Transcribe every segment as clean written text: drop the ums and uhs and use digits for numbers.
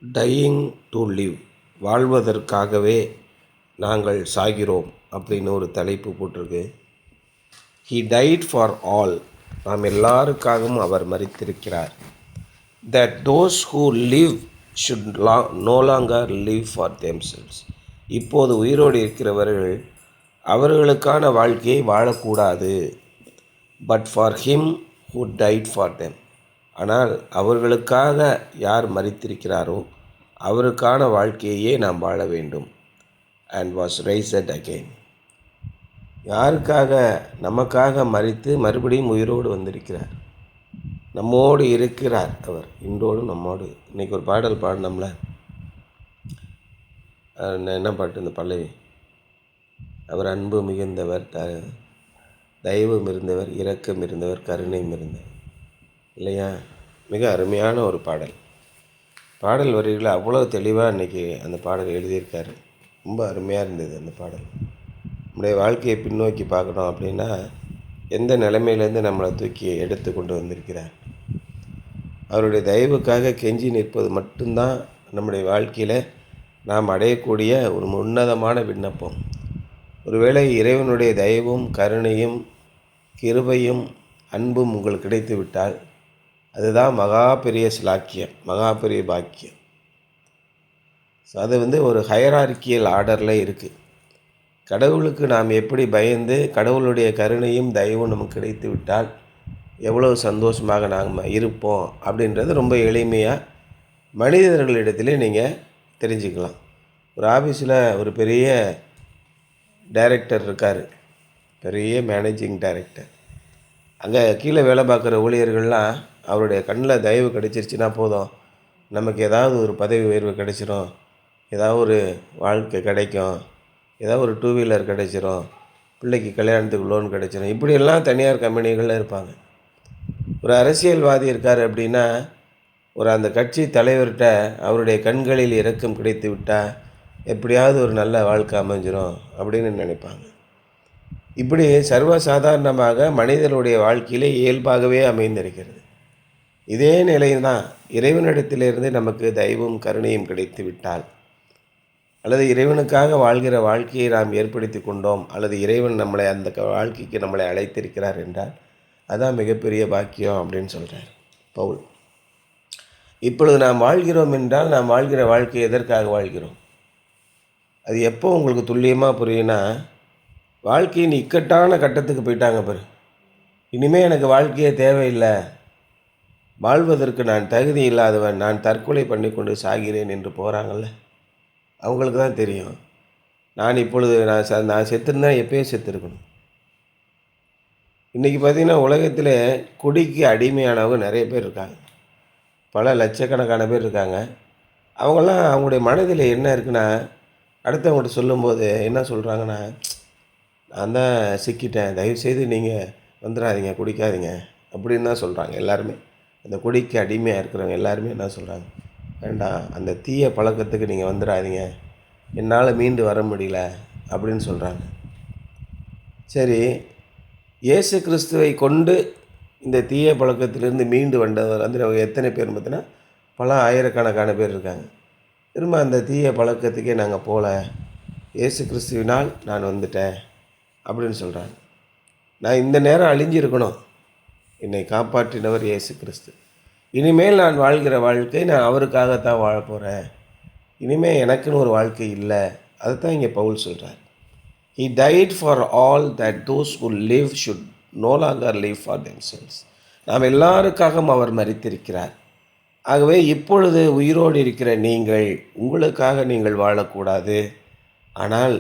Dyeing to live, வாழ்வதற்காகவே நாங்கள் சாகிறோம் அப்படின்னு ஒரு தலைப்பு போட்டிருக்கு. ஹி டைட் ஃபார் ஆல், நாம் எல்லாருக்காகவும் அவர் மரித்திருக்கிறார். That those who live should no longer live for themselves, இப்போது உயிரோடு இருக்கிறவர்கள் அவர்களுக்கான வாழ்க்கையை வாழக்கூடாது. But for him who died for them, ஆனால் அவர்களுக்காக யார் மரித்திருக்கிறாரோ அவருக்கான வாழ்க்கையே நாம் வாழ வேண்டும். அண்ட் வாஸ் ரைஸ்ட் அகெயின், யாருக்காக? நமக்காக மரித்து மறுபடியும் உயிரோடு வந்திருக்கிறார், நம்மோடு இருக்கிறார். அவர் இன்றோடு நம்மோடு. இன்றைக்கி ஒரு பாடல் பாடினோம்ல, என்ன பாட்டு? இந்த பல்லவி, அவர் அன்பு மிகுந்தவர், தயவும் இருந்தவர், இரக்கம் இருந்தவர், கருணையும் இருந்தவர், இல்லையா? மிக அருமையான ஒரு பாடல். பாடல் வரிகளை அவ்வளோ தெளிவாக இன்றைக்கி அந்த பாடல் எழுதியிருக்காரு. ரொம்ப அருமையாக இருந்தது அந்த பாடல். நம்முடைய வாழ்க்கையை பின்னோக்கி பார்க்கணும் அப்படின்னா எந்த நிலைமையிலேருந்து நம்மளை தூக்கி எடுத்து கொண்டு வந்திருக்கிறார். அவருடைய தயவுக்காக கெஞ்சி நிற்பது மட்டும்தான் நம்முடைய வாழ்க்கையில் நாம் அடையக்கூடிய ஒரு உன்னதமான விண்ணப்பம். ஒருவேளை இறைவனுடைய தயவும் கருணையும் கிருபையும் அன்பும் உங்களுக்கு கிடைத்து விட்டால் அதுதான் மகா பெரிய சிலாக்கியம், மகா பெரிய பாக்கியம். ஸோ அது ஒரு ஹையரார்க்கியல் ஆர்டரில் இருக்குது. கடவுளுக்கு நாம் எப்படி பயந்து கடவுளுடைய கருணையும் தயவும் நமக்கு கிடைத்து விட்டால் எவ்வளோ சந்தோஷமாக நாம் இருப்போம் அப்படின்றது ரொம்ப எளிமையாக மனிதர்களிடத்திலே நீங்கள் தெரிஞ்சுக்கலாம். ஒரு ஆஃபீஸில் ஒரு பெரிய டைரக்டர் இருக்கார், பெரிய மேனேஜிங் டைரக்டர். அங்கே கீழே வேலை பார்க்குற ஊழியர்கள்லாம் அவருடைய கண்ணில் தயவு கிடைச்சிருச்சுன்னா போதும், நமக்கு ஏதாவது ஒரு பதவி உயர்வு கிடைச்சிரும், ஏதாவது ஒரு வாழ்க்கை கிடைக்கும், ஏதாவது ஒரு 2 வீலர் கிடைச்சிரும், பிள்ளைக்கு கல்யாணத்துக்கு லோன் கிடைச்சிரும், இப்படியெல்லாம் தனியார் கம்பெனிகளில் இருப்பாங்க. ஒரு அரசியல்வாதி இருக்கார் அப்படின்னா அந்த கட்சி தலைவர்கிட்ட அவருடைய கண்களில் இரக்கம் கிடைத்து விட்டால் எப்படியாவது ஒரு நல்ல வாழ்க்கை அமைஞ்சிரும் அப்படின்னு நினைப்பாங்க. இப்படி சர்வசாதாரணமாக மனிதனுடைய வாழ்க்கையிலே இயல்பாகவே அமைந்திருக்கிறது. இதே நிலைதான் இறைவனிடத்திலிருந்து நமக்கு தயவும் கருணையும் கிடைத்து விட்டால், அல்லது இறைவனுக்காக வாழ்கிற வாழ்க்கையை நாம் ஏற்படுத்தி கொண்டோம், அல்லது இறைவன் நம்மளை அந்த வாழ்க்கைக்கு நம்மளை அழைத்திருக்கிறார் என்றால் அதான் மிகப்பெரிய பாக்கியம் அப்படின்னு சொல்கிறார் பவுல். இப்பொழுது நாம் வாழ்கிறோம் என்றால் நாம் வாழ்கிற வாழ்க்கை எதற்காக வாழ்கிறோம்? அது எப்போ உங்களுக்கு துல்லியமாக புரியும்னா, வாழ்க்கையின் இக்கட்டான கட்டத்துக்கு போயிட்டாங்க பாரு, இனிமேல் எனக்கு வாழ்க்கையே தேவையில்லை, வாழ்வதற்கு நான் தகுதி இல்லாதவன், நான் தற்கொலை பண்ணி கொண்டு சாகிறேன் என்று போகிறாங்கள்ல, அவங்களுக்கு தான் தெரியும் நான் இப்பொழுது நான் செத்துருந்தேன், எப்போயே செத்துருக்கணும். இன்றைக்கி பார்த்திங்கன்னா உலகத்தில் குடிக்கு அடிமையானவங்க நிறைய பேர் இருக்காங்க, பல லட்சக்கணக்கான பேர் இருக்காங்க. அவங்களாம் அவங்களுடைய மனதில் என்ன இருக்குன்னா, அடுத்தவங்கள்ட்ட சொல்லும்போது என்ன சொல்கிறாங்கன்னா, நான் தான் சிக்கிட்டேன், தயவுசெய்து நீங்கள் வந்துடாதீங்க, குடிக்காதீங்க அப்படின்னு தான் சொல்கிறாங்க எல்லாருமே. அந்த குடிக்கு அடிமையாக இருக்கிறவங்க எல்லாருமே என்ன சொல்கிறாங்க, வேண்டாம், அந்த தீய பழக்கத்துக்கு நீங்கள் வந்துடாதீங்க, என்னால் மீண்டு வர முடியல அப்படின்னு சொல்கிறாங்க. சரி, இயேசு கிறிஸ்துவை கொண்டு இந்த தீய பழக்கத்திலிருந்து மீண்டு வந்தவர் அவங்க எத்தனை பேர் பார்த்தீங்கன்னா பல ஆயிரக்கணக்கான பேர் இருக்காங்க. திரும்ப அந்த தீய பழக்கத்துக்கே நாங்கள் போகல, இயேசு கிறிஸ்துவினால் நான் வந்துட்டேன் அப்படின்னு சொல்கிறாங்க. நான் இந்த நேரம் அழிஞ்சிருக்கணும், என்னை காப்பாற்றினவர் இயேசு கிறிஸ்து, இனிமேல் நான் வாழ்கிற வாழ்க்கை நான் அவருக்காகத்தான் வாழ போகிறேன், இனிமேல் எனக்குன்னு ஒரு வாழ்க்கை இல்லை. அதுதான் இங்கே பவுல் சொல்கிறார். He died for all that those who live should no longer live for themselves. நாம் எல்லாருக்காகவும் அவர் மரித்திருக்கிறார். ஆகவே இப்பொழுது உயிரோடு இருக்கிற நீங்கள் உங்களுக்காக நீங்கள் வாழக்கூடாது, ஆனால்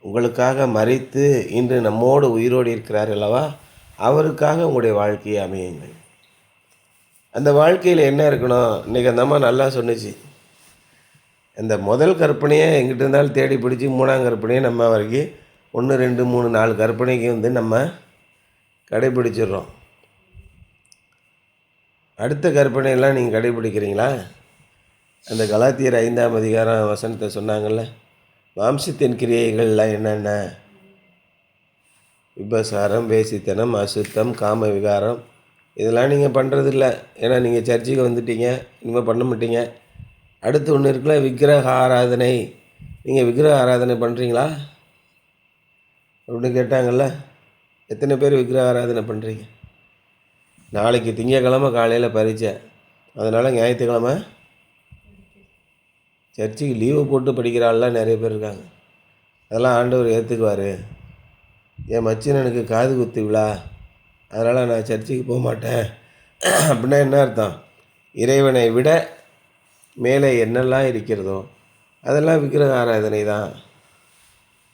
உங்களுக்காக மரித்து இன்று நம்மோடு உயிரோடு இருக்கிறார் அல்லவா, அவருக்காக உங்களுடைய வாழ்க்கையை அமையுங்கள். அந்த வாழ்க்கையில் என்ன இருக்கணும்? இன்றைக்கி அந்த அம்மா நல்லா சொன்னிச்சு. இந்த முதல் கற்பனையை எங்கிட்ட இருந்தாலும் தேடி பிடிச்சி 3ஆம் கற்பனையை நம்ம வரைக்கும் 1 2 3 4 கற்பனைக்கு நம்ம கடைபிடிச்சிடுறோம். அடுத்த கற்பனையெல்லாம் நீங்கள் கடைபிடிக்கிறீங்களா? அந்த கலாத்தியர் 5ஆம் அதிகாரம் வசனத்தை சொன்னாங்கள்ல, மாம்சத்தின் கிரியைகள்லாம் என்னென்ன? விபசாரம், வேசித்தனம், அசுத்தம், காம விகாரம், இதெல்லாம் நீங்கள் பண்ணுறதில்ல. ஏன்னா நீங்கள் சர்ச்சுக்கு வந்துட்டீங்க, இனிமேல் பண்ண மாட்டீங்க. அடுத்து ஒன்று இருக்குல்ல, விக்கிரக ஆராதனை. நீங்கள் விக்கிரக ஆராதனை பண்ணுறீங்களா அப்படின்னு கேட்டாங்கல்ல. எத்தனை பேர் விக்கிரக ஆராதனை பண்ணுறீங்க? நாளைக்கு திங்கக்கிழமை காலையில் பரீட்சை, அதனால் ஞாயிற்றுக்கிழமை சர்ச்சுக்கு லீவு போட்டு படிக்கிறாள்லாம் நிறைய பேர் இருக்காங்க. அதெல்லாம் ஆண்டவர் ஏற்றுக்குவார். என் மச்சினனுக்கு காது குத்து விழா, அதனால் நான் சர்ச்சுக்கு போக மாட்டேன் அப்படின்னா என்ன அர்த்தம்? இறைவனை விட மேலே என்னெல்லாம் இருக்கிறதோ அதெல்லாம் விக்கிரக ஆராதனை தான்.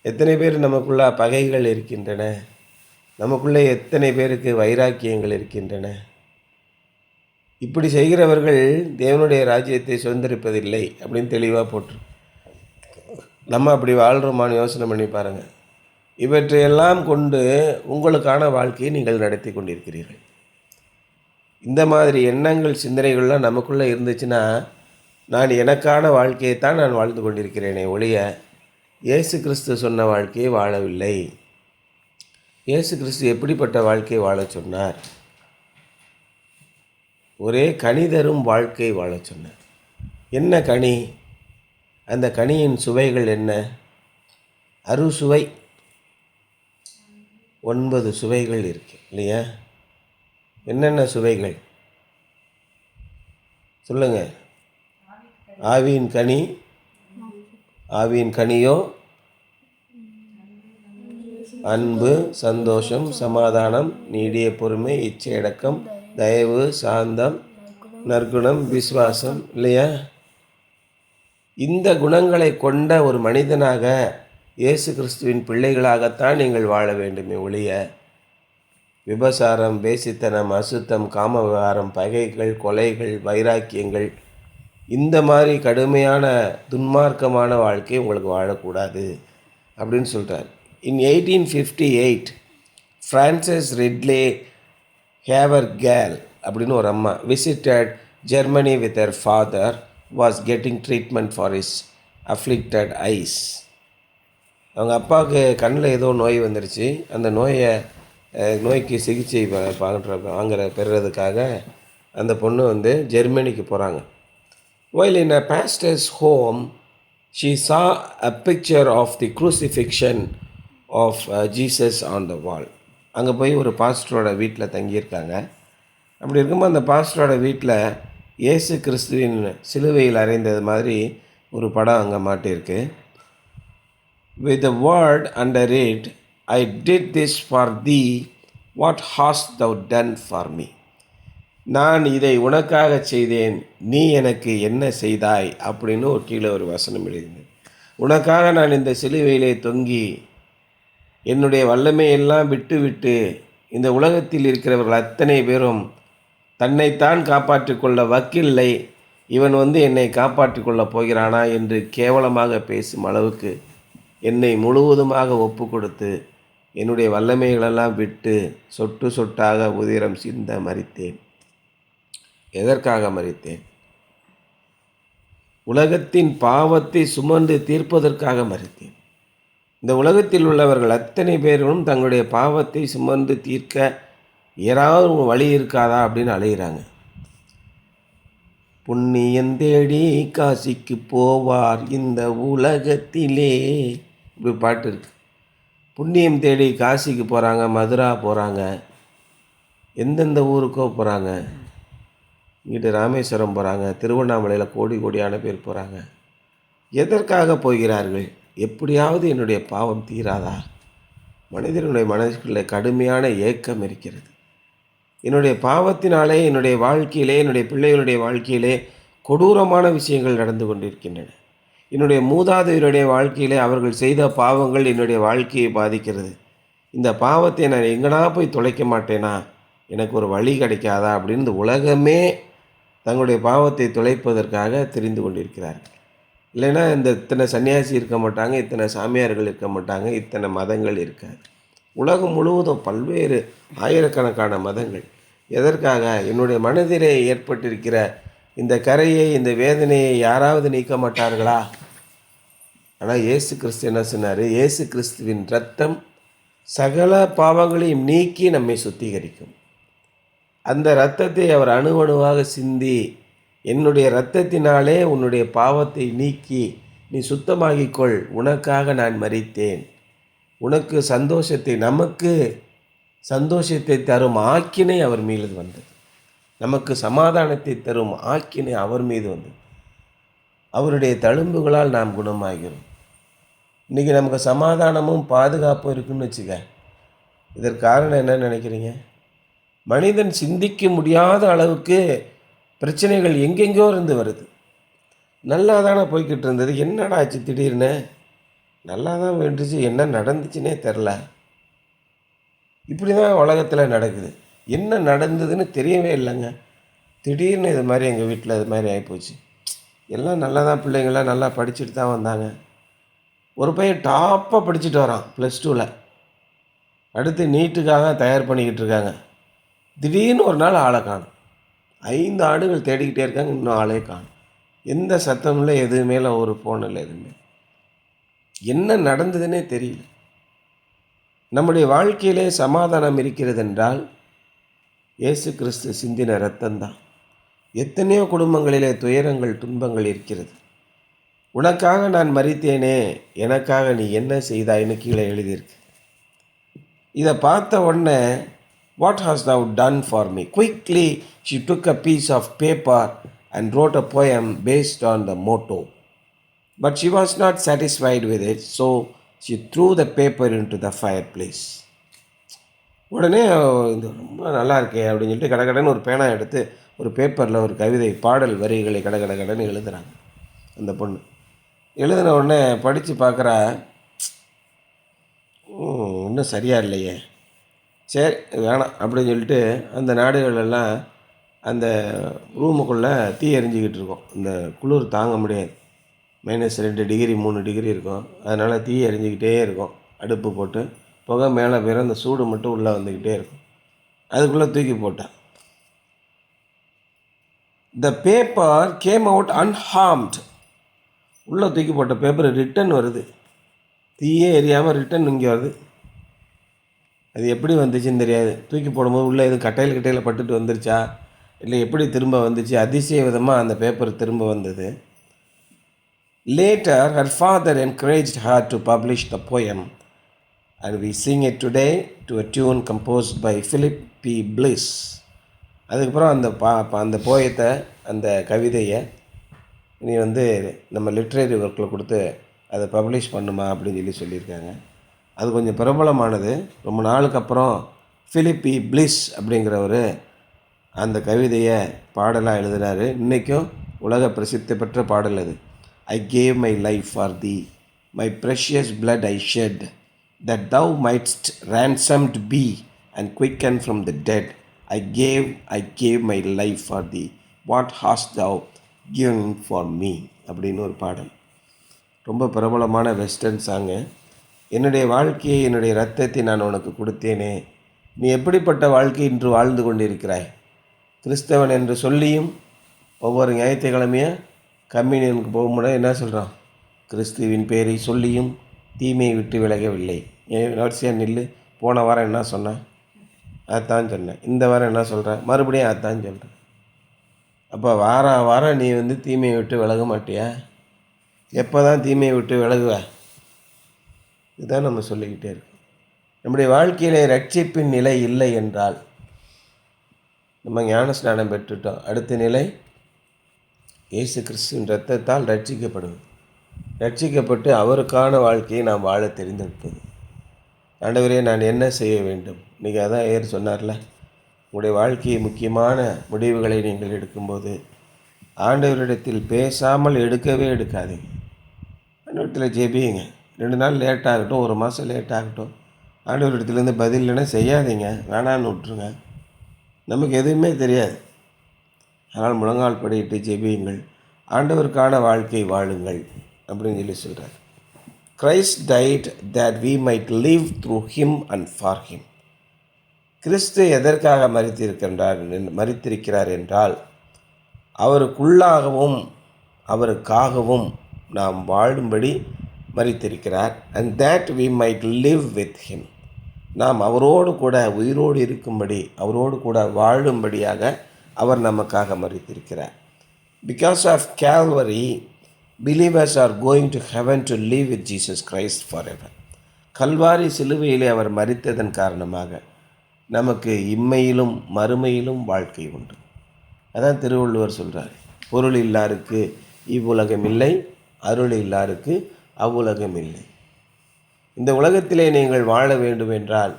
எத்தனை பேர் நமக்குள்ள பகைகள் இருக்கின்றன, நமக்குள்ளே எத்தனை பேருக்கு வைராக்கியங்கள் இருக்கின்றன. இப்படி செய்கிறவர்கள் தேவனுடைய ராஜ்யத்தை சுதந்திரிப்பதில்லை அப்படின்னு தெளிவாக போட்டு. நம்ம அப்படி வாழ்கிறோமான்னு யோசனை பண்ணி பாருங்கள். இவற்றையெல்லாம் கொண்டு உங்களுக்கான வாழ்க்கையை நீங்கள் நடத்தி கொண்டிருக்கிறீர்கள். இந்த மாதிரி எண்ணங்கள் சிந்தனைகள்லாம் நமக்குள்ளே இருந்துச்சுன்னா, நான் எனக்கான வாழ்க்கையை தான் நான் வாழ்ந்து கொண்டிருக்கிறேனே ஒழிய இயேசு கிறிஸ்து சொன்ன வாழ்க்கையை வாழவில்லை. இயேசு கிறிஸ்து எப்படிப்பட்ட வாழ்க்கையை வாழ சொன்னார்? ஒரே கனி தரும் வாழ்க்கை வாழ சொன்னார். என்ன கனி? அந்த கனியின் சுவைகள் என்ன? அறுசுவை, 9 சுவைகள் இருக்கு இல்லையா? என்னென்ன சுவைகள் சொல்லுங்க. ஆவியின் கனி, ஆவியின் கனியோ அன்பு, சந்தோஷம், சமாதானம், நீடிய பொறுமை, இச்சையடக்கம், தயவு, சாந்தம், நற்குணம், விசுவாசம் இல்லையா? இந்த குணங்களை கொண்ட ஒரு மனிதனாக இயேசு கிறிஸ்துவின் பிள்ளைகளாகத்தான் நீங்கள் வாழ வேண்டுமே ஒழிய விபசாரம், வேசித்தனம், அசுத்தம், காம விவகாரம், பகைகள், கொலைகள், வைராக்கியங்கள், இந்த மாதிரி கடுமையான துன்மார்க்கமான வாழ்க்கை உங்களுக்கு வாழக்கூடாது அப்படின்னு சொல்கிறார். In 1858 ஃப்ரான்சிஸ் ரிட்லே ஹேவர்கேல் அப்படின்னு ஒரு அம்மா visited Germany with her father was getting treatment for his afflicted eyes. அவங்க அப்பாவுக்கு கண்ணில் ஏதோ நோய் வந்துருச்சு. அந்த நோய்க்கு சிகிச்சை பெறுறதுக்காக அந்த பொண்ணு ஜெர்மனிக்கு போகிறாங்க. While in a pastor's home, she saw a picture of the crucifixion of Jesus on the wall. அங்கே போய் ஒரு பாஸ்டரோட வீட்டில் தங்கியிருக்காங்க. அப்படி இருக்கும்போது அந்த பாஸ்டரோட வீட்டில் இயேசு கிறிஸ்துவின் சிலுவையில் அறைந்தது மாதிரி ஒரு படம் அங்கே மாட்டியிருக்கு. With the word under it, I did this for thee, what hast thou done for me? நான் இதை உனக்காக செய்தேன், நீ எனக்கு என்ன செய்தாய் அப்படின்னு கீழே ஒரு வசனம் எழுதினேன். உனக்காக நான் இந்த சிலுவையிலே தொங்கி என்னுடைய வல்லமையெல்லாம் விட்டு இந்த உலகத்தில் இருக்கிறவர்கள் அத்தனை பேரும் தன்னைத்தான் காப்பாற்றிக் கொள்ள வக்கில்லை, இவன் என்னை காப்பாற்றிக் கொள்ளப் போகிறானா என்று கேவலமாக பேசும் அளவுக்கு என்னை முழுவதுமாக ஒப்பு கொடுத்து என்னுடைய வல்லமைகளெல்லாம் விட்டு சொட்டு சொட்டாக உதிரம் சிந்த மரித்தேன். எதற்காக மரித்தேன்? உலகத்தின் பாவத்தை சுமந்து தீர்ப்பதற்காக மரித்தேன். இந்த உலகத்தில் உள்ளவர்கள் அத்தனை பேரும் தங்களுடைய பாவத்தை சுமந்து தீர்க்க ஏதாவது ஒரு வழி இருக்காதா அப்படின்னு அலைகிறாங்க. புண்ணியம் தேடி காசிக்கு போவார் இந்த உலகத்திலே, இப்படி பாட்டு இருக்கு. புண்ணியம் தேடி காசிக்கு போகிறாங்க, மதுரா போகிறாங்க, எந்தெந்த ஊருக்கோ போகிறாங்க, இங்கிட்டு ராமேஸ்வரம் போகிறாங்க, திருவண்ணாமலையில் கோடியான பேர் போகிறாங்க. எதற்காக போகிறார்கள்? எப்படியாவது என்னுடைய பாவம் தீராதா? மனிதனுடைய மனதுக்குள்ளே கடுமையான ஏக்கம் இருக்கிறது. என்னுடைய பாவத்தினாலே என்னுடைய வாழ்க்கையிலே, என்னுடைய பிள்ளைகளுடைய வாழ்க்கையிலே கொடூரமான விஷயங்கள் நடந்து கொண்டிருக்கின்றன. என்னுடைய மூதாதையருடைய வாழ்க்கையிலே அவர்கள் செய்த பாவங்கள் என்னுடைய வாழ்க்கையை பாதிக்கிறது. இந்த பாவத்தை நான் எங்கனா போய் தொலைக்க மாட்டேனா? எனக்கு ஒரு வழி கிடைக்காதா அப்படின்னு இந்த உலகமே தங்களுடைய பாவத்தை தொலைப்பதற்காக தெரிந்து கொண்டிருக்கிறார்கள். இல்லைன்னா இத்தனை சன்னியாசி இருக்க மாட்டாங்க, இத்தனை சாமியார்கள் இருக்க மாட்டாங்க, இத்தனை மதங்கள் இருக்காது. உலகம் முழுவதும் பல்வேறு ஆயிரக்கணக்கான மதங்கள். எதற்காக? என்னுடைய மனதிலே ஏற்பட்டிருக்கிற இந்த கரையை, இந்த வேதனையை யாராவது நீக்க மாட்டார்களா? ஆனால் இயேசு கிறிஸ்து என்ன சொன்னார்? இயேசு கிறிஸ்துவின் இரத்தம் சகல பாவங்களையும் நீக்கி நம்மை சுத்திகரிக்கும். அந்த இரத்தத்தை அவர் அணுவணுவாக சிந்தி என்னுடைய இரத்தத்தினாலே உன்னுடைய பாவத்தை நீக்கி நீ சுத்தமாகிக்கொள், உனக்காக நான் மரித்தேன். உனக்கு சந்தோஷத்தை, நமக்கு சந்தோஷத்தை தரும் ஆக்கினை அவர் மீது வந்தது. நமக்கு சமாதானத்தை தரும் ஆக்கினை அவர் மீது வந்தது. அவருடைய தழும்புகளால் நாம் குணமாகிறோம். இன்றைக்கி நமக்கு சமாதானமும் பாதுகாப்பும் இருக்குன்னு வச்சுக்க. இதற்கு காரணம் என்னன்னு நினைக்கிறீங்க? மனிதன் சிந்திக்க முடியாத அளவுக்கு பிரச்சனைகள் எங்கெங்கோ இருந்து வருது. நல்லா தானே போய்கிட்டு இருந்தது, என்னடா ஆச்சு திடீர்னு? நல்லா தான் வேண்டுச்சு, என்ன நடந்துச்சுன்னே தெரில. இப்படி தான் உலகத்தில் நடக்குது. என்ன நடந்ததுன்னு தெரியவே இல்லைங்க. திடீர்னு இது மாதிரி எங்கள் வீட்டில் இது மாதிரி ஆகிப்போச்சு. எல்லாம் நல்லா தான், பிள்ளைங்கள்லாம் நல்லா படிச்சுட்டு தான் வந்தாங்க. ஒரு பையன் டாப்பாக படிச்சுட்டு வரான் +2. அடுத்து நீட்டுக்காக தயார் பண்ணிக்கிட்டு இருக்காங்க. திடீர்னு ஒரு நாள் ஆளை காணும். 5 ஆண்டுகள் தேடிக்கிட்டே இருக்காங்க, இன்னும் ஆளே காணும். எந்த சத்தமும் இல்லை, எதுவுமே இல்லை, ஒரு ஃபோன் இல்லை, எதுவுமே. என்ன நடந்ததுன்னே தெரியல. நம்முடைய வாழ்க்கையிலே சமாதானம் இருக்கிறது என்றால் இயேசு கிறிஸ்து சிந்தின இரத்தம்தான். எத்தனையோ குடும்பங்களிலே துயரங்கள், துன்பங்கள் இருக்கிறது. உனக்காக நான் மரித்தேனே, எனக்காக நீ என்ன செய்தாய்ன்னு கீழே எழுதியிருக்கு. இதை பார்த்த உடனே, what has thou done for me? Quickly she took a piece of paper and wrote a poem based on the motto. But she was not satisfied with it, so she threw the paper into the fireplace. உடனே இது ரொம்ப நல்லா இருக்கே அப்படின்னு சொல்லிட்டு கடகடன்னு ஒரு பேனா எடுத்து ஒரு பேப்பரில் ஒரு கவிதை, பாடல் வரிகளை கடகடன்னு எழுதுகிறாங்க. அந்த பொண்ணு எழுதின உடனே படித்து பார்க்குறா, இன்னும் சரியாக இல்லையே, சரி வேணாம் அப்படின்னு சொல்லிட்டு அந்த நாடுகளெல்லாம் அந்த ரூமுக்குள்ளே தீ எரிஞ்சிக்கிட்டு இருக்கும். இந்த குளிர் தாங்க முடியாது, -2 டிகிரி 3 டிகிரி இருக்கும். அதனால் தீ எரிஞ்சிக்கிட்டே இருக்கும். அடுப்பு போட்டு புகை மேலே போயிடும், அந்த சூடு மட்டும் உள்ளே வந்துக்கிட்டே இருக்கும். அதுக்குள்ளே தூக்கி போட்டான். The paper came out unharmed. உள்ளே தூக்கி போட்ட பேப்பர் ரிட்டன் வருது. தீயே எரியாமல் ரிட்டன் இங்கே வருது. அது எப்படி வந்துச்சுன்னு தெரியாது. தூக்கி போடும்போது உள்ளே எதுவும் கட்டையில் பட்டுட்டு வந்துருச்சா, இல்லை எப்படி திரும்ப வந்துச்சு? அதிசய விதமாக அந்த பேப்பர் திரும்ப வந்தது. Later, her father encouraged her to publish the poem, and we sing it today to a tune composed by Philip P. Bliss. அதுக்கப்புறம் அந்த போயத்தை, அந்த கவிதையை நீ நம்ம லிட்ரரி ஒர்க்கில் கொடுத்து அதை பப்ளிஷ் பண்ணுமா அப்படின்னு சொல்லியிருக்காங்க. அது கொஞ்சம் பிரபலமானது. ரொம்ப நாளுக்கு அப்புறம் ஃபிலிப் பி. பிளிஸ் அப்படிங்கிறவர் அந்த கவிதையை பாடலாக எழுதுகிறாரு. இன்றைக்கும் உலக பிரசித்தி பெற்ற பாடல் அது. I gave my life for thee, my precious blood I shed, that thou mightst ransomed be and quickened from the dead. I gave my life for thee, what hast thou given for me? அப்படின்னு ஒரு பாடல். ரொம்ப பிரபலமான western song. என்னுடைய வாழ்க்கையை, என்னுடைய இரத்தத்தை நான் உனக்கு கொடுத்தேனே, நீ எப்படிப்பட்ட வாழ்க்கை இன்று வாழ்ந்து கொண்டிருக்கிறாய்? கிறிஸ்தவன் என்று சொல்லியும் ஒவ்வொரு ஞாயிற்றுக்கிழமையும் கம்யூனியனுக்கு போகும்போது என்ன சொல்கிறான்? கிறிஸ்துவின் பேரை சொல்லியும் தீமையை விட்டு விலகவில்லை. வரிசையாக நில்லு. போன வாரம் என்ன சொன்னேன்? அதான் சொன்னேன். இந்த வாரம் என்ன சொல்கிறேன்? மறுபடியும் அதான் சொல்கிறேன். அப்போ வாரம் நீ தீமையை விட்டு விலக மாட்டியா? எப்போ தான் தீமையை விட்டு விலகுவ? இதுதான் நம்ம சொல்லிக்கிட்டே இருக்கோம். நம்முடைய வாழ்க்கையிலே ரட்சிப்பின் நிலை இல்லை என்றால் நம்ம ஞானஸ்நானம் பெற்றுட்டோம். அடுத்த நிலை இயேசு கிறிஸ்துவின் இரத்தத்தால் ரட்சிக்கப்படுவது. ரட்சிக்கப்பட்டு அவருக்கான வாழ்க்கையை நாம் வாழ தெரிந்தெடுப்பது. ஆண்டவரே, நான் என்ன செய்ய வேண்டும்? இன்றைக்கி அதான் சொன்னார்ல, உங்களுடைய வாழ்க்கையை முக்கியமான முடிவுகளை நீங்கள் எடுக்கும்போது ஆண்டவரிடத்தில் பேசாமல் எடுக்கவே எடுக்காதீங்க. ஆண்டவரிடத்தில் ஜெபியுங்க. 2 நாள் லேட் ஆகட்டும், 1 மாதம் லேட் ஆகட்டும், ஆண்டவரிடத்துலேருந்து பதில் இல்லைன்னா செய்யாதீங்க, வேணான்னு விட்ருங்க. நமக்கு எதுவுமே தெரியாது. ஆனால் முழங்கால் படியிட்டு ஜெபியுங்கள், ஆண்டவருக்கான வாழ்க்கை வாழுங்கள் அப்படின்னு சொல்கிறார். Christ died that we might live through him and for him. கிறிஸ்து எதற்காக மரித்திருக்கிறார் என்றால் அவருக்குள்ளாகவும் அவருக்காகவும் நாம் வாழும்படி மரித்திருக்கிறார். and that we might live with him. நாம் அவரோடு கூட உயிரோடு இருக்கும்படி, அவரோடு கூட வாழும்படியாக அவர் நமக்காக மரித்திருக்கிறார். Because of Calvary, believers are going to heaven to live with Jesus Christ forever. Kalvari சிலுவையிலே அவர் மரித்ததன் காரணமாக நமக்கு இம்மையிலும் மறுமையிலும் வாழ்க்கை உண்டு. அதான் திருவள்ளுவர் சொல்கிறார், பொருள் இல்லாருக்கு இவ்வுலகம் இல்லை, அருள் இல்லாருக்கு அவ்வுலகம் இல்லை. இந்த உலகத்திலே நீங்கள் வாழ வேண்டும் என்றால்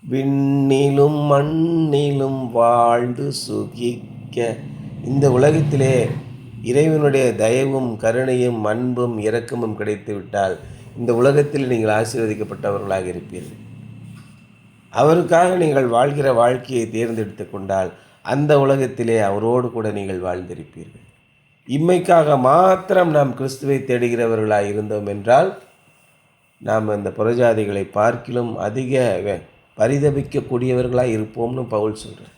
விண்ணிலும் மண்ணிலும் வாழ்ந்து சுகிக்க, இந்த உலகத்திலே இறைவனுடைய தயவும் கருணையும் அன்பும் இரக்கமும் கிடைத்து விட்டால் இந்த உலகத்தில் நீங்கள் ஆசீர்வதிக்கப்பட்டவர்களாக இருப்பீர்கள். அவருக்காக நீங்கள் வாழ்கிற வாழ்க்கையை தேர்ந்தெடுத்து கொண்டால் அந்த உலகத்திலே அவரோடு கூட நீங்கள் வாழ்ந்திருப்பீர்கள். இம்மைக்காக மாத்திரம் நாம் கிறிஸ்துவை தேடுகிறவர்களாக இருந்தோம் என்றால் நாம் அந்த புறஜாதிகளை பார்க்கிலும் அதிக பரிதபிக்கக்கூடியவர்களாக இருப்போம்னு பவுல் சொல்கிறார்.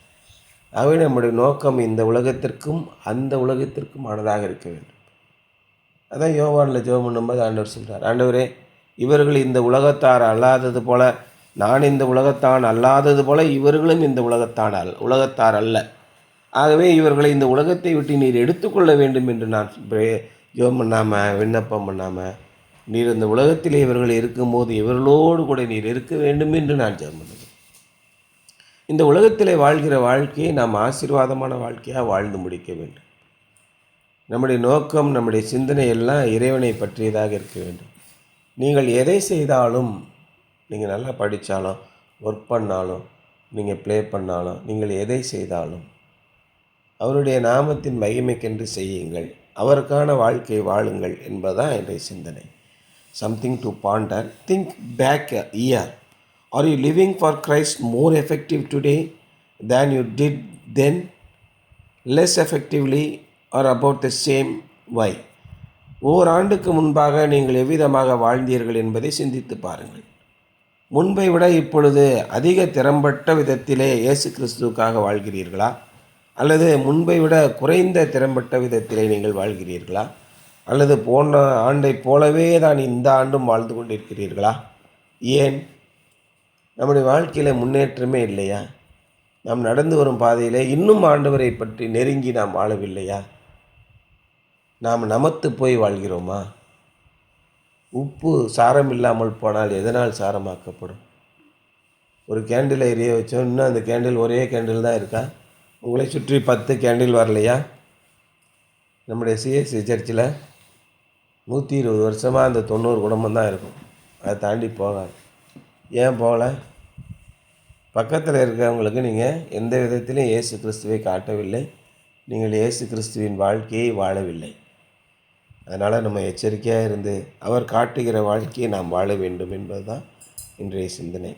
ஆகவே நம்முடைய நோக்கம் இந்த உலகத்திற்கும் அந்த உலகத்திற்குமானதாக இருக்க வேண்டும். அதான் யோவானில் ஜெபம் பண்ணும்போது ஆண்டவர் சொல்கிறார், ஆண்டவரே, இவர்கள் இந்த உலகத்தார் அல்லாதது போல நான் இந்த உலகத்தான் அல்லாதது போல இவர்களும் இந்த உலகத்தார் அல்ல. ஆகவே இவர்களை இந்த உலகத்தை விட்டு நீர் எடுத்துக்கொள்ள வேண்டும் என்று நான் ஜெபம் பண்ணாமல் விண்ணப்பம் பண்ணாமல், நீர் இந்த உலகத்திலே இவர்கள் இருக்கும்போது இவர்களோடு கூட நீர் இருக்க வேண்டும் என்று நான் ஜெபம் பண்ணுவேன். இந்த உலகத்திலே வாழ்கிற வாழ்க்கையை நாம் ஆசீர்வாதமான வாழ்க்கையாக வாழ்ந்து முடிக்க வேண்டும். நம்முடைய நோக்கம், நம்முடைய சிந்தனை எல்லாம் இறைவனை பற்றியதாக இருக்க வேண்டும். நீங்கள் எதை செய்தாலும், நீங்கள் நல்லா படித்தாலும், ஒர்க் பண்ணாலும், நீங்கள் ப்ளே பண்ணாலும், நீங்கள் எதை செய்தாலும் அவருடைய நாமத்தின் மகிமைக்கென்று செய்யுங்கள், அவருக்கான வாழ்க்கை வாழுங்கள் என்பதுதான் என்னுடைய சிந்தனை. Something to ponder. Think back a year. Are you living for Christ more effective today than you did then? Less effectively or about the same? Why? ஓராண்டுக்கு முன்பாக நீங்கள் எவ்விதமாக வாழ்ந்தீர்கள் என்பதை சிந்தித்து பாருங்கள். முன்பை விட இப்பொழுது அதிக திறம்பட்ட விதத்திலே இயேசு கிறிஸ்துவுக்காக வாழ்கிறீர்களா, அல்லது முன்பை விட குறைந்த திறம்பட்ட விதத்திலே நீங்கள் வாழ்கிறீர்களா, அல்லது போன ஆண்டை போலவே தான் இந்த ஆண்டும் வாழ்ந்து கொண்டிருக்கிறீர்களா? ஏன்? நம்முடைய வாழ்க்கையில் முன்னேற்றமே இல்லையா? நாம் நடந்து வரும் பாதையிலே இன்னும் ஆண்டவரை பற்றி நெருங்கி நாம் வாழவில்லையா? நாம் நமத்து போய் வாழ்கிறோமா? உப்பு சாரம் இல்லாமல் போனால் எதனால் சாரமாக்கப்படும்? ஒரு கேண்டிலை எரிய வச்சோம், இன்னும் அந்த கேண்டில் ஒரே கேண்டில் தான் இருக்கா? உங்களை சுற்றி 10 கேண்டில் வரலையா? நம்முடைய சிஎஸ்சி சர்ச்சில் 120 வருஷமாக அந்த 90 குடும்பம் தான் இருக்கும். அதை தாண்டி போகாது. ஏன் போகலை? பக்கத்தில் இருக்கிறவங்களுக்கு நீங்கள் எந்த விதத்திலும் இயேசு கிறிஸ்துவை காட்டவில்லை. நீங்கள் இயேசு கிறிஸ்துவின் வாழ்க்கையை வாழவில்லை. அதனால் நம்ம எச்சரிக்கையாக இருந்து அவர் காட்டுகிற வாழ்க்கையை நாம் வாழ வேண்டும் என்பது தான் இன்றைய சிந்தனை.